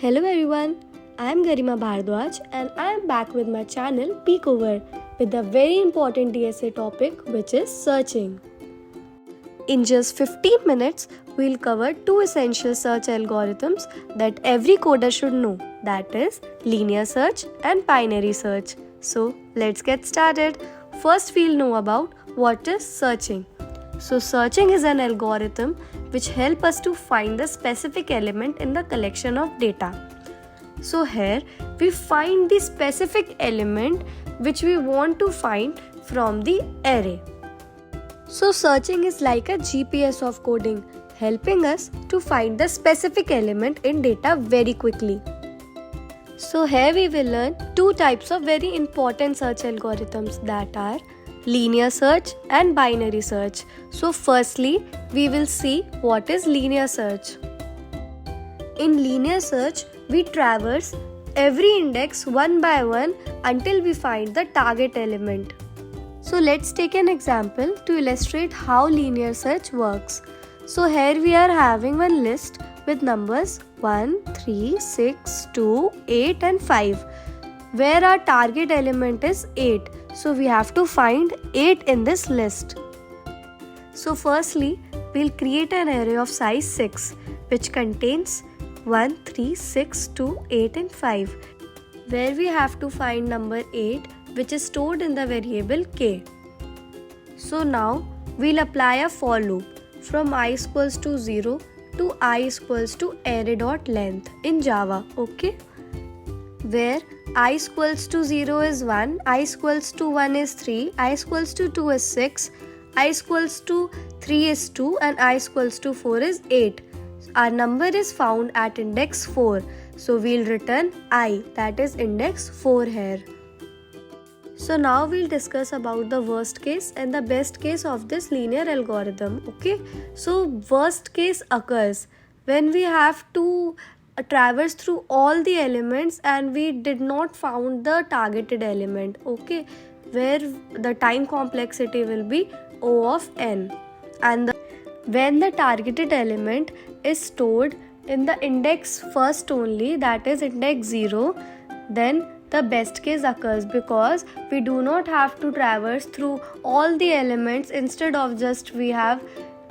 Hello everyone, I am Garima Bhardwaj and I am back with my channel Peekover with a very important DSA topic which is searching. In just 15 minutes, we'll cover two essential search algorithms that every coder should know, that is linear search and binary search. So let's get started. First we'll know about what is searching. So searching is an algorithm which helps us to find the specific element in the collection of data. So here we find the specific element which we want to find from the array. So searching is like a GPS of coding, helping us to find the specific element in data very quickly. So here we will learn two types of very important search algorithms, that are linear search and binary search. So firstly, we will see what is linear search. In linear search, we traverse every index one by one until we find the target element. So let's take an example to illustrate how linear search works. So here we are having one list with numbers 1, 3, 6, 2, 8 and 5, where our target element is 8. So we have to find 8 in this list. So firstly, we'll create an array of size 6 which contains 1, 3, 6, 2, 8 and 5, where we have to find number 8 which is stored in the variable k. So now we'll apply a for loop from I equals to 0 to I equals to array.length in Java, okay? Where I equals to 0 is 1, I equals to 1 is 3, I equals to 2 is 6, I equals to 3 is 2 and I equals to 4 is 8. Our number is found at index 4. So we'll return I, that is index 4 here. So now we'll discuss about the worst case and the best case of this linear algorithm, okay? So worst case occurs when we have to traverse through all the elements and we did not found the targeted element, okay, where the time complexity will be O of n, and when the targeted element is stored in the index first only, that is index 0, then the best case occurs because we do not have to traverse through all the elements. Instead of just we have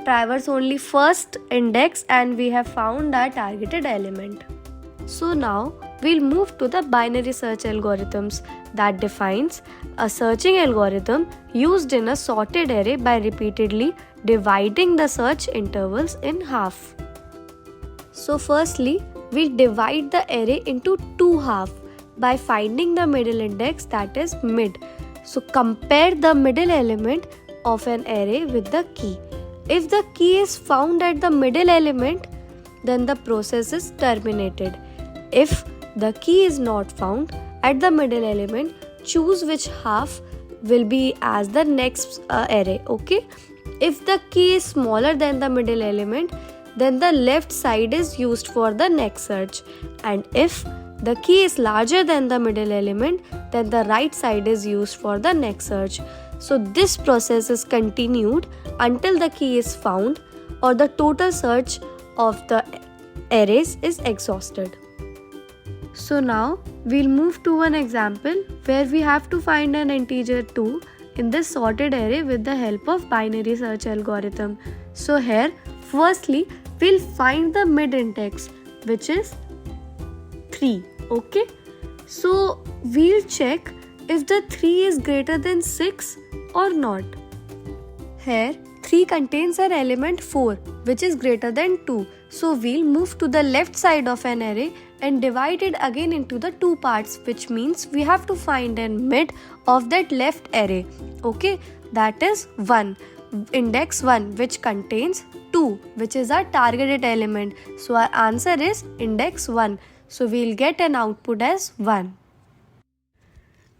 traverse only first index and we have found our targeted element. So now we'll move to the binary search algorithms, that defines a searching algorithm used in a sorted array by repeatedly dividing the search intervals in half. So firstly, we'll divide the array into two halves by finding the middle index, that is mid. So compare the middle element of an array with the key. If the key is found at the middle element, then the process is terminated. If the key is not found at the middle element, choose which half will be as the next array, okay? If the key is smaller than the middle element, then the left side is used for the next search, and if the key is larger than the middle element, then the right side is used for the next search. So this process is continued until the key is found or the total search of the arrays is exhausted. So now we'll move to one example where we have to find an integer 2 in this sorted array with the help of binary search algorithm. So here firstly we'll find the mid index, which is 3, okay? So we'll check if the 3 is greater than 6 or not. Here 3 contains an element 4 which is greater than 2. So we'll move to the left side of an array and divide it again into the two parts, which means we have to find a mid of that left array, okay? That is 1, index 1, which contains 2, which is our targeted element. So our answer is index 1. So we'll get an output as 1.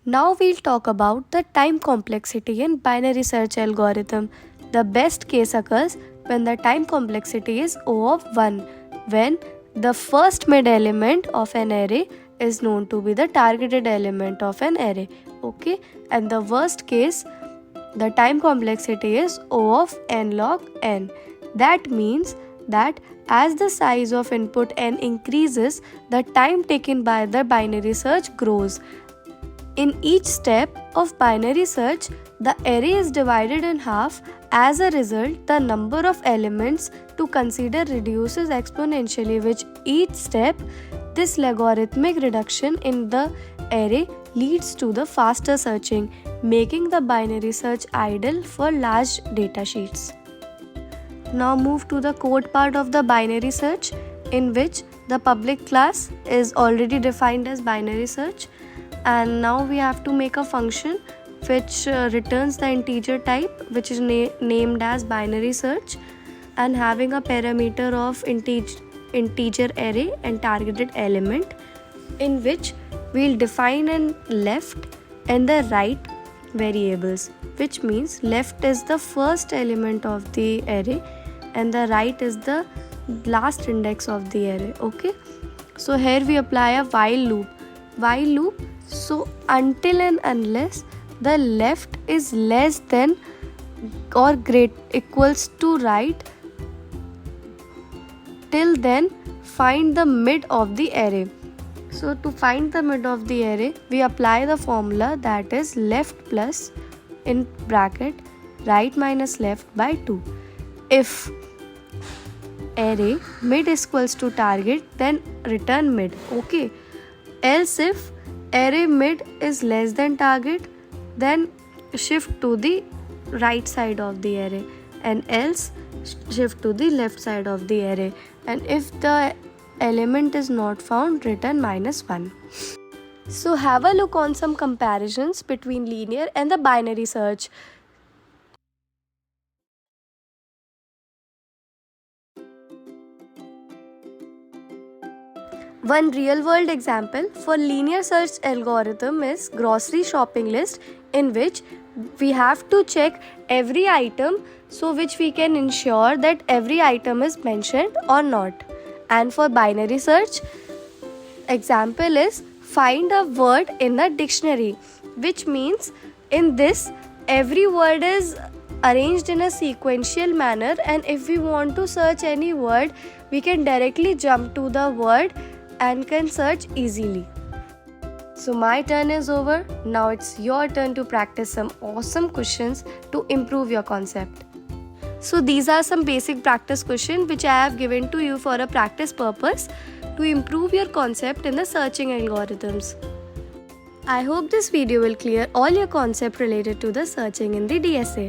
Now we'll talk about the time complexity in binary search algorithm. The best case occurs when the time complexity is O of 1, when the first mid element of an array is known to be the targeted element of an array, okay? And the worst case, the time complexity is O of n log n. That means that As the size of input n increases, the time taken by the binary search grows. In each step of binary search, the array is divided in half. As a result, the number of elements to consider reduces exponentially with each step. This logarithmic reduction in the array leads to the faster searching, making the binary search ideal for large datasheets. Now move to the code part of the binary search, in which the public class is already defined as binary search, and now we have to make a function which returns the integer type, which is named as binary search, and having a parameter of integer array and targeted element, in which we'll define an left and the right variables, which means left is the first element of the array and the right is the last index of the array. Okay, so here we apply a while loop. So until and unless the left is less than or equals to right, till then find the mid of the array. So to find the mid of the array, we apply the formula, that is left plus in bracket right minus left by 2. If array mid is equals to target, then return mid. Okay, else if array mid is less than target, then shift to the right side of the array, and else shift to the left side of the array, and if the element is not found, return -1. So have a look on some comparisons between linear and the binary search. One real-world example for linear search algorithm is grocery shopping list, in which we have to check every item, so which we can ensure that every item is mentioned or not. And for binary search, example is find a word in the dictionary, which means in this every word is arranged in a sequential manner, and if we want to search any word, we can directly jump to the word and can search easily. So my turn is over. Now it's your turn to practice some awesome questions to improve your concept. So these are some basic practice questions which I have given to you for a practice purpose to improve your concept in the searching algorithms. I hope this video will clear all your concept related to the searching in the DSA.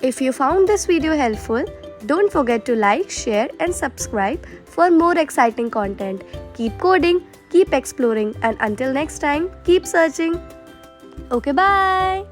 If you found this video helpful, don't forget to like, share and subscribe for more exciting content. Keep coding, keep exploring, and until next time, keep searching. Okay, bye.